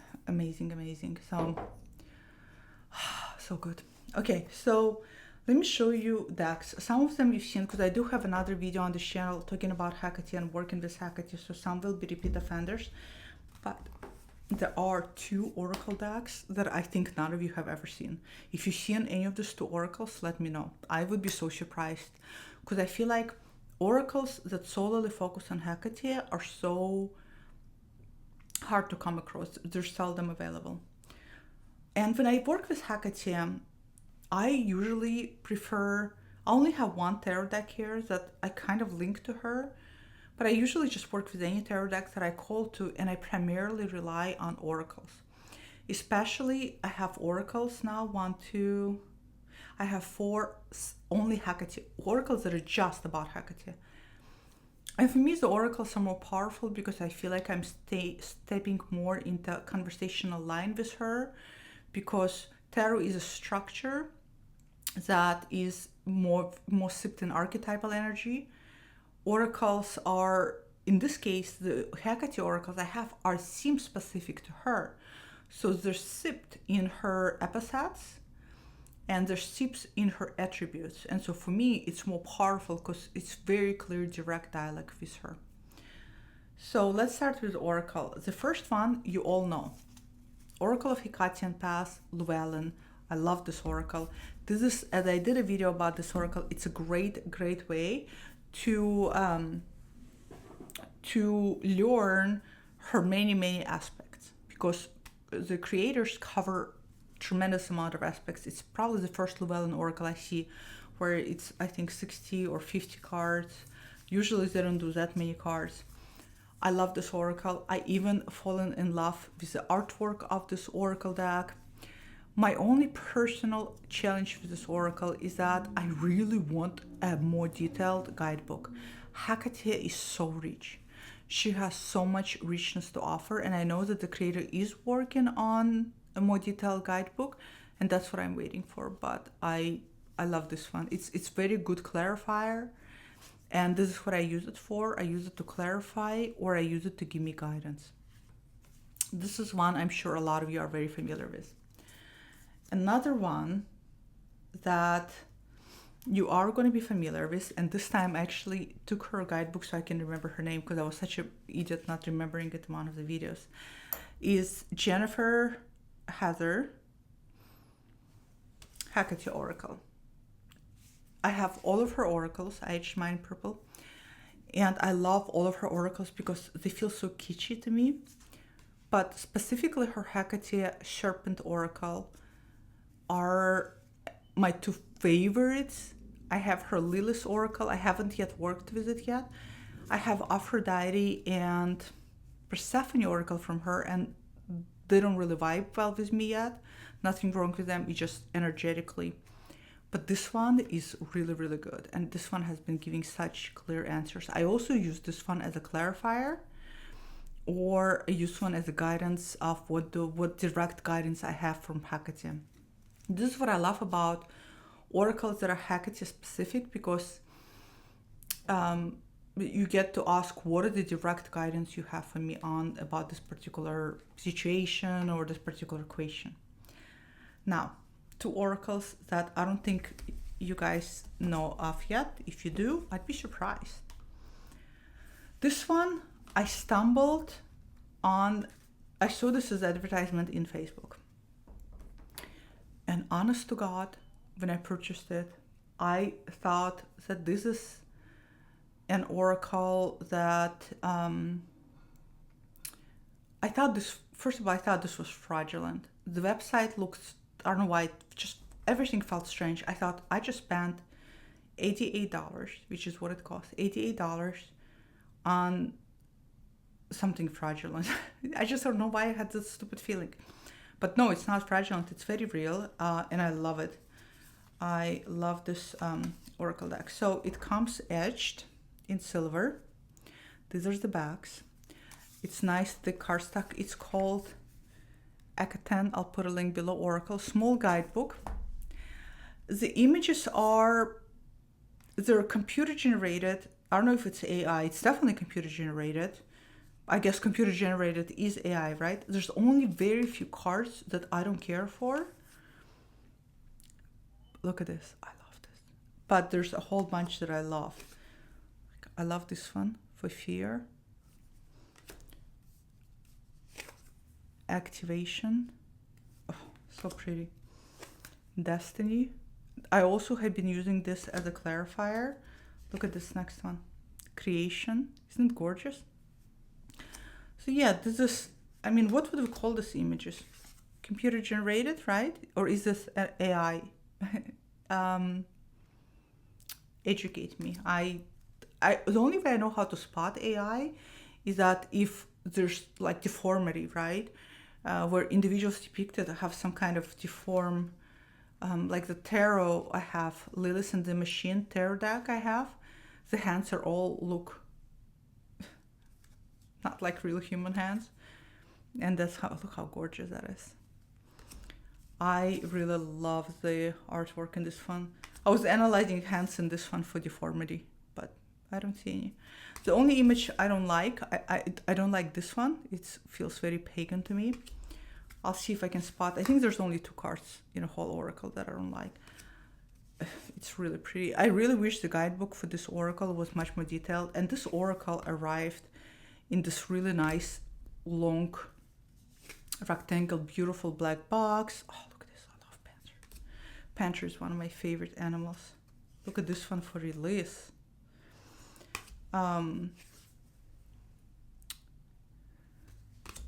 Speaker 1: So good. Okay, so let me show you decks. Some of them you've seen, because I do have another video on this channel talking about Hecate and working with Hecate, so some will be repeat offenders. But there are two oracle decks that I think none of you have ever seen. If you've seen any of these two oracles, let me know. I would be so surprised, because I feel like oracles that solely focus on Hecate are so hard to come across. They're seldom available. And when I work with Hecate, I usually I only have one tarot deck here that I kind of link to her, but I usually just work with any tarot deck that I call to, and I primarily rely on oracles. Especially, I have oracles now. I have four only Hecate oracles that are just about Hecate. And for me, the oracles are more powerful because I feel like I'm stepping more into conversational line with her, because tarot is a structure that is more sipped in archetypal energy. Oracles are, in this case, the Hecate oracles I have seem specific to her. So they're sipped in her epithets and they're sipped in her attributes. And so for me, it's more powerful because it's very clear, direct dialogue with her. So let's start with Oracle. The first one you all know. Oracle of Hecatean Path, Llewellyn. I love this oracle. This is, as I did a video about this oracle, it's a great way to learn her many aspects, because the creators cover tremendous amount of aspects. It's probably the first Llewellyn oracle I see where it's, I think, 60 or 50 cards. Usually they don't do that many cards. I love this oracle. I even fallen in love with the artwork of this oracle deck. My only personal challenge with this oracle is that I really want a more detailed guidebook. Hecate is so rich. She has so much richness to offer, and I know that the creator is working on a more detailed guidebook, and that's what I'm waiting for. But I love this one. It's very good clarifier. And this is what I use it for. I use it to clarify, or I use it to give me guidance. This is one I'm sure a lot of you are very familiar with. Another one that you are going to be familiar with, and this time I actually took her guidebook so I can remember her name because I was such an idiot not remembering it in one of the videos, is Jennifer Heather Hecate Oracle. I have all of her oracles. I etched mine purple. And I love all of her oracles because they feel so kitschy to me. But specifically her Hecate Serpent Oracle are my two favorites. I have her Lilith Oracle. I haven't yet worked with it yet. I have Aphrodite and Persephone Oracle from her, and they don't really vibe well with me yet. Nothing wrong with them, it's just energetically. But this one is really good, and this one has been giving such clear answers. I also use this one as a clarifier, or I use one as a guidance of what direct guidance I have from Hecate. This is what I love about oracles that are Hecate specific, because you get to ask what are the direct guidance you have for me on about this particular situation or this particular question. Now, two oracles that I don't think you guys know of yet. If you do, I'd be surprised. This one, I stumbled on, I saw this as advertisement in Facebook. And honest to God, when I purchased it, I thought that this is an oracle that, I thought this was fraudulent. The website looks, I don't know why, just everything felt strange. I thought I just spent $88, which is what it costs, $88 on something fraudulent. I just don't know why I had this stupid feeling. But no, it's not fraudulent. It's very real, and I love it. I love this oracle deck. So it comes etched in silver. These are the backs. It's nice, thick cardstock. It's called Hecate. I'll put a link below. Oracle, small guidebook. The images they're computer generated. I don't know if it's AI. It's definitely computer generated. I guess computer generated is AI, right? There's only very few cards that I don't care for. Look at this. I love this. But there's a whole bunch that I love. I love this one for fear. Activation. Oh, so pretty. Destiny. I also have been using this as a clarifier. Look at this next one. Creation. Isn't it gorgeous? So yeah, this is, I mean, what would we call these images? Computer generated, right? Or is this AI? Educate me. The only way I know how to spot AI is that if there's like deformity, right? where individuals depicted have some kind of deformed, like the tarot I have, Lilith and the Machine tarot deck I have, the hands are all look not like real human hands. And that's how, look how gorgeous that is. I really love the artwork in this one. I was analyzing hands in this one for deformity, but I don't see any. The only image I don't like, I don't like this one. It feels very pagan to me. I'll see if I can spot. I think there's only 2 cards in a whole oracle that I don't like. It's really pretty. I really wish the guidebook for this oracle was much more detailed. And this oracle arrived in this really nice, long, rectangle, beautiful black box. Oh, look at this. I love panther. Panther is one of my favorite animals. Look at this one for release.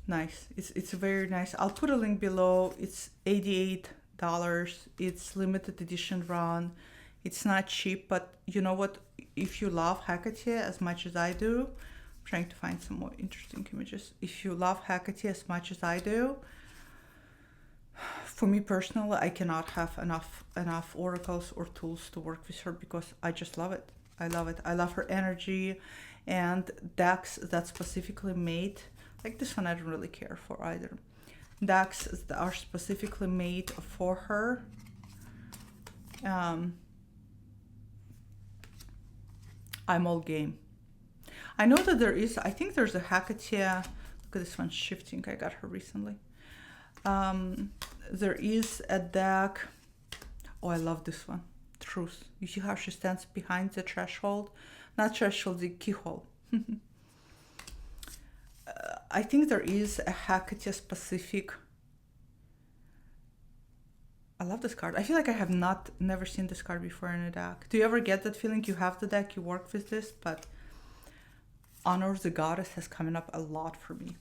Speaker 1: Nice. It's very nice. I'll put a link below. It's $88. It's limited edition run. It's not cheap, but you know what? If you love Hecate as much as I do, I'm trying to find some more interesting images. If you love Hecate as much as I do, for me personally, I cannot have enough oracles or tools to work with her because I just love it. I love it. I love her energy, and decks that specifically made, like this one I don't really care for either. Decks that are specifically made for her. I'm all game. I know that there is, I think there's a Hecate. Look at this one shifting. I got her recently. There is a deck. Oh, I love this one. Truth. You see how she stands behind the threshold? Not threshold, the keyhole. I think there is a Hecate specific. I love this card. I feel like I have never seen this card before in a deck. Do you ever get that feeling you have the deck, you work with this, but Honor the Goddess has coming up a lot for me.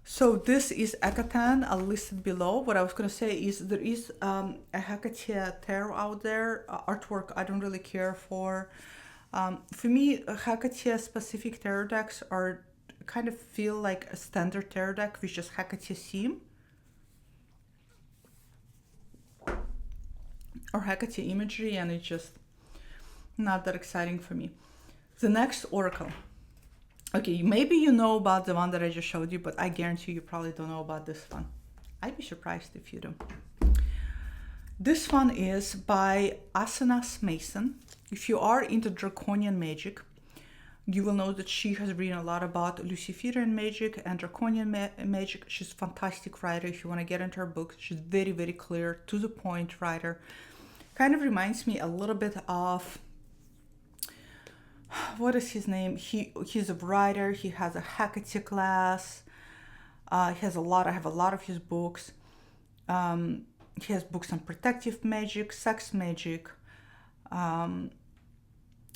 Speaker 1: So this is Hecate. I'll list it below. What I was going to say is there is a Hecate tarot out there. Artwork I don't really care for. For me, Hecate specific tarot decks are kind of feel like a standard tarot deck with just Hecate theme. Or Hecate imagery, and it's just not that exciting for me. The next oracle. Okay, maybe you know about the one that I just showed you, but I guarantee you probably don't know about this one. I'd be surprised if you do. This one is by Asanas Mason. If you are into draconian magic, you will know that she has written a lot about Luciferian magic and draconian magic. She's a fantastic writer. If you want to get into her books, she's very, very clear, to the point writer. Kind of reminds me a little bit of, what is his name? He's a writer. He has a Hecate class. I have a lot of his books. He has books on protective magic, sex magic.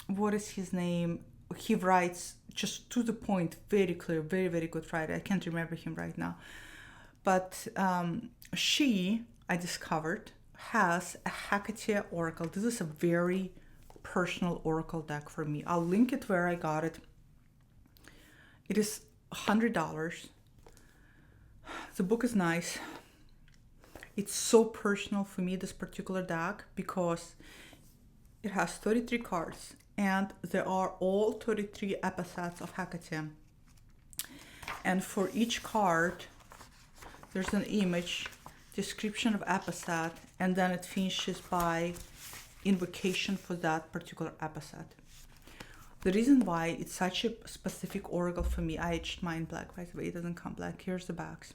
Speaker 1: What is his name? He writes just to the point, very clear, very, very good writer. I can't remember him right now. But I discovered, has a Hecate oracle. This is a very personal oracle deck for me. I'll link it where I got it. It is $100. The book is nice. It's so personal for me, this particular deck, because it has 33 cards and there are all 33 epithets of Hecate. And for each card, there's an image, description of epithet, and then it finishes by invocation for that particular epithet. The reason why it's such a specific oracle for me, I etched mine black, by the way, it doesn't come black, here's the backs,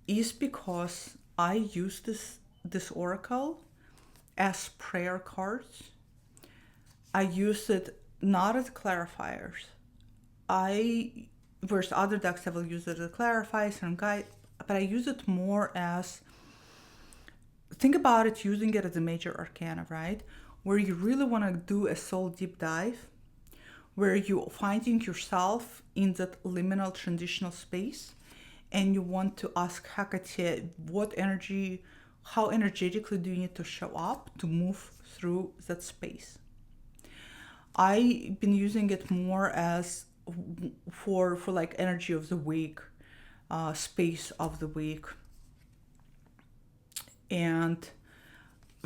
Speaker 1: is because I use this oracle as prayer cards. I use it not as clarifiers. Whereas other decks I will use it as clarifiers and guide, but I use it more as, think about it, using it as a major arcana, right? Where you really want to do a soul deep dive, where you're finding yourself in that liminal transitional space, and you want to ask Hecate, what energy, how energetically do you need to show up to move through that space? I've been using it more as for like energy of the week, space of the week. And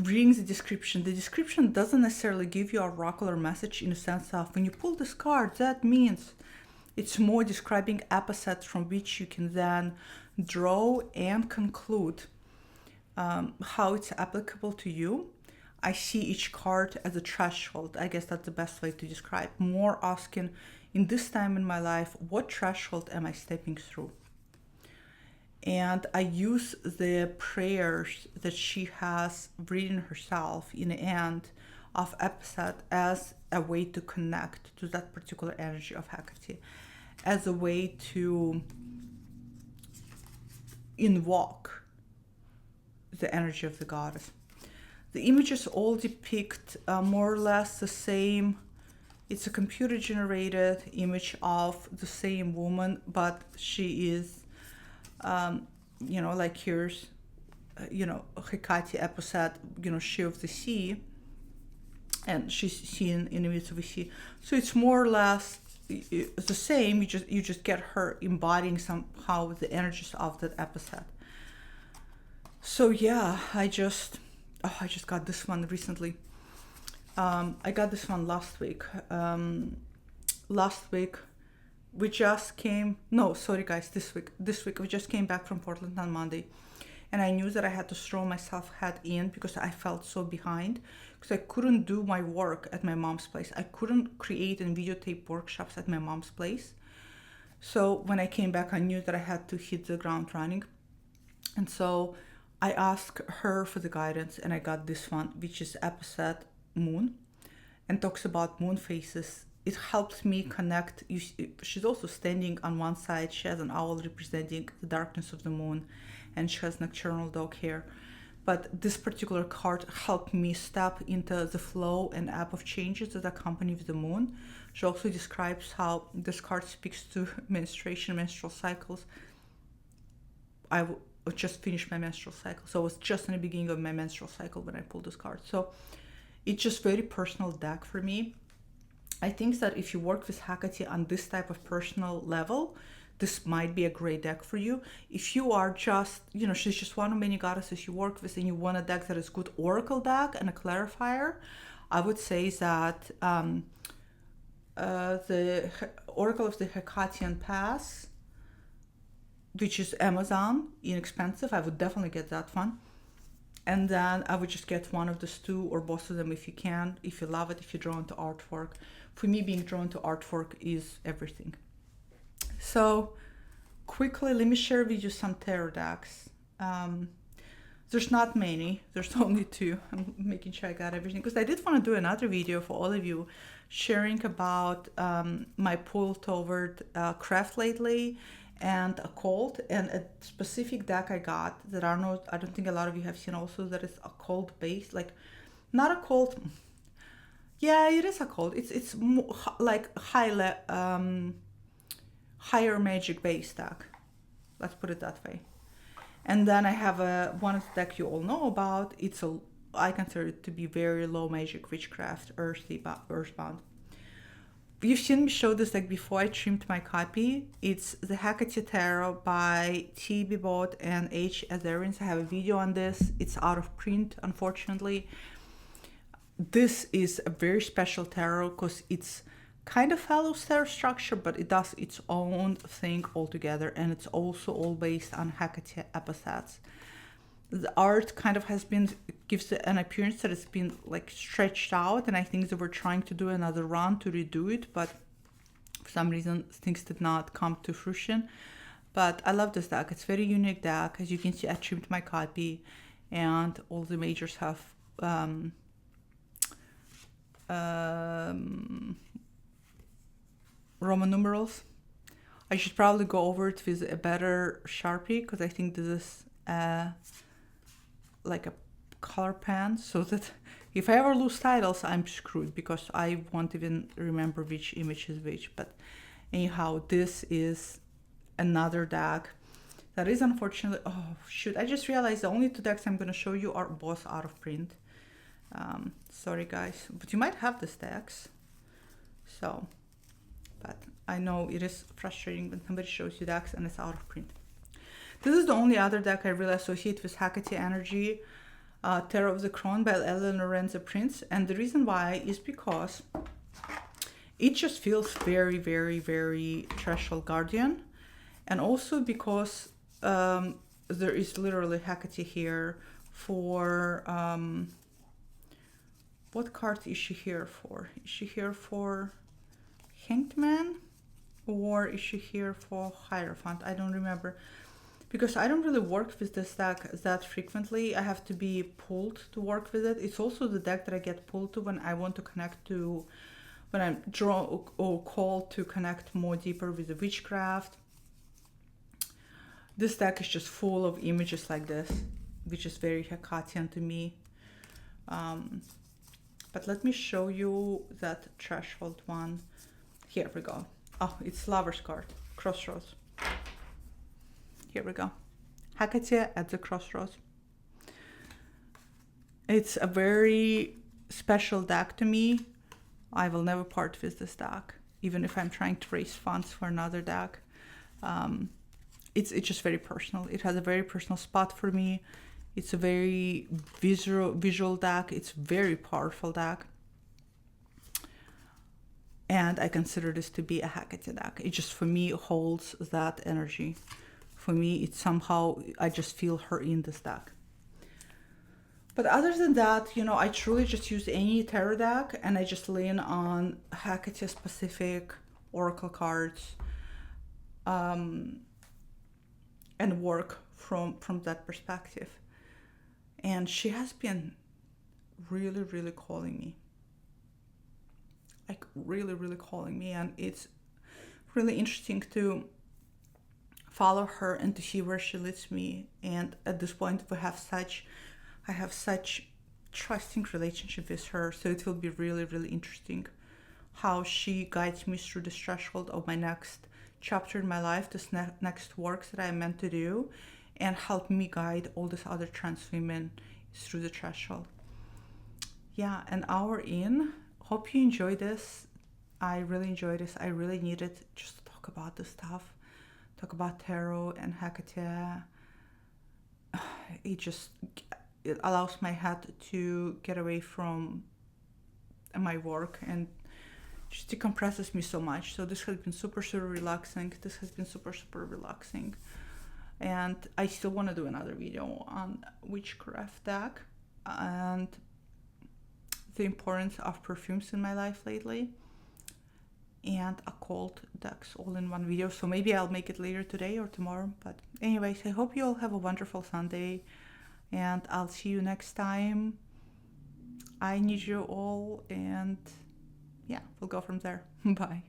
Speaker 1: reading the description doesn't necessarily give you a oracular message, in the sense of when you pull this card, that means it's more describing epithets from which you can then draw and conclude how it's applicable to you. I see each card as a threshold. I guess that's the best way to describe. More asking, in this time in my life, what threshold am I stepping through? And I use the prayers that she has written herself in the end of episode as a way to connect to that particular energy of Hecate, as a way to invoke the energy of the goddess. The images all depict more or less the same. It's a computer generated image of the same woman, but she is like here's, Hecate episode, she of the sea, and she's seen in the midst of the sea. So it's more or less the same. You just get her embodying somehow the energies of that episode. So yeah, I just got this one recently. I got this one last week. We just came, no, sorry guys, this week we just came back from Portland on Monday, and I knew that I had to throw myself head in because I felt so behind, because I couldn't do my work at my mom's place. I couldn't create and videotape workshops at my mom's place. So when I came back, I knew that I had to hit the ground running. And so I asked her for the guidance, and I got this one, which is episode Moon, and talks about moon phases. It helps me connect. She's also standing on one side. She has an owl representing the darkness of the moon, and she has nocturnal dog hair. But this particular card helped me step into the flow and ebb of changes that accompany the moon. She also describes how this card speaks to menstruation, menstrual cycles. I just finished my menstrual cycle, so I was just in the beginning of my menstrual cycle when I pulled this card. So it's just very personal deck for me. I think that if you work with Hecate on this type of personal level, this might be a great deck for you. If you are just, she's just one of many goddesses you work with, and you want a deck that is good oracle deck and a clarifier, I would say that the Oracle of the Hecatean Pass, which is Amazon, inexpensive, I would definitely get that one. And then I would just get one of those two or both of them if you can, if you love it, if you're drawn to artwork. For me, being drawn to artwork is everything. So quickly, let me share with you some tarot decks. There's not many, there's only two. I'm making sure I got everything, because I did want to do another video for all of you sharing about my pull toward craft lately, and a cold, and a specific deck I got that I don't think a lot of you have seen also, that is a cold base, like not a cold, yeah, it is a cold, it's more like higher magic base deck, let's put it that way. And then I have one of the deck you all know about. I consider it to be very low magic witchcraft, earthbound. You've seen me show this deck before. I trimmed my copy. It's the Hecate Tarot by T. Bibot and H. Azarians. I have a video on this. It's out of print, unfortunately. This is a very special tarot because it's kind of follows tarot structure, but it does its own thing altogether, and it's also all based on Hecate episodes. The art kind of gives an appearance that it's been like stretched out, and I think they were trying to do another run to redo it, but for some reason things did not come to fruition. But I love this deck. It's a very unique deck. As you can see, I trimmed my copy, and all the majors have Roman numerals. I should probably go over it with a better Sharpie, because I think this is like a color pen, so that if I ever lose titles, I'm screwed, because I won't even remember which image is which. But anyhow, this is another deck that is unfortunately, oh shoot, I just realized the only two decks I'm going to show you are both out of print. Sorry guys, but you might have these decks. So, but I know it is frustrating when somebody shows you decks and it's out of print. This is the only other deck I really associate with Hecate energy, Tarot of the Crown by Ellen Lorenzo Prince. And the reason why is because it just feels very, very, very Threshold Guardian. And also because there is literally Hecate here for, what card is she here for? Is she here for Hanged Man? Or is she here for Hierophant? I don't remember. Because I don't really work with this deck that frequently. I have to be pulled to work with it. It's also the deck that I get pulled to when I want to connect to, when I'm drawn or called to connect more deeper with the witchcraft. This deck is just full of images like this, which is very Hecatean to me. But let me show you that Threshold one. Here we go. Oh, it's Lover's card, Crossroads. Here we go. Hecate at the Crossroads. It's a very special deck to me. I will never part with this deck, even if I'm trying to raise funds for another deck. It's just very personal. It has a very personal spot for me. It's a very visual deck. It's a very powerful deck. And I consider this to be a Hecate deck. It just, for me, holds that energy. For me, it's somehow, I just feel her in this deck. But other than that, you know, I truly just use any tarot deck and I just lean on Hecate specific oracle cards and work from that perspective. And she has been really, really calling me. Like really, really calling me. And it's really interesting to follow her and to see where she leads me. And at this point, I have such trusting relationship with her. So it will be really, really interesting how she guides me through this threshold of my next chapter in my life, this next work that I am meant to do, and help me guide all these other trans women through the threshold. Yeah, an hour in. Hope you enjoy this. I really enjoyed this. I really needed just to talk about this stuff. Talk about tarot and Hecate. It allows my head to get away from my work and just decompresses me so much. So this has been super, super relaxing. This has been super, super relaxing. And I still want to do another video on witchcraft deck and the importance of perfumes in my life lately, and occult decks all in one video. So maybe I'll make it later today or tomorrow. But anyways, I hope you all have a wonderful Sunday, and I'll see you next time. I need you all, and yeah, we'll go from there. Bye.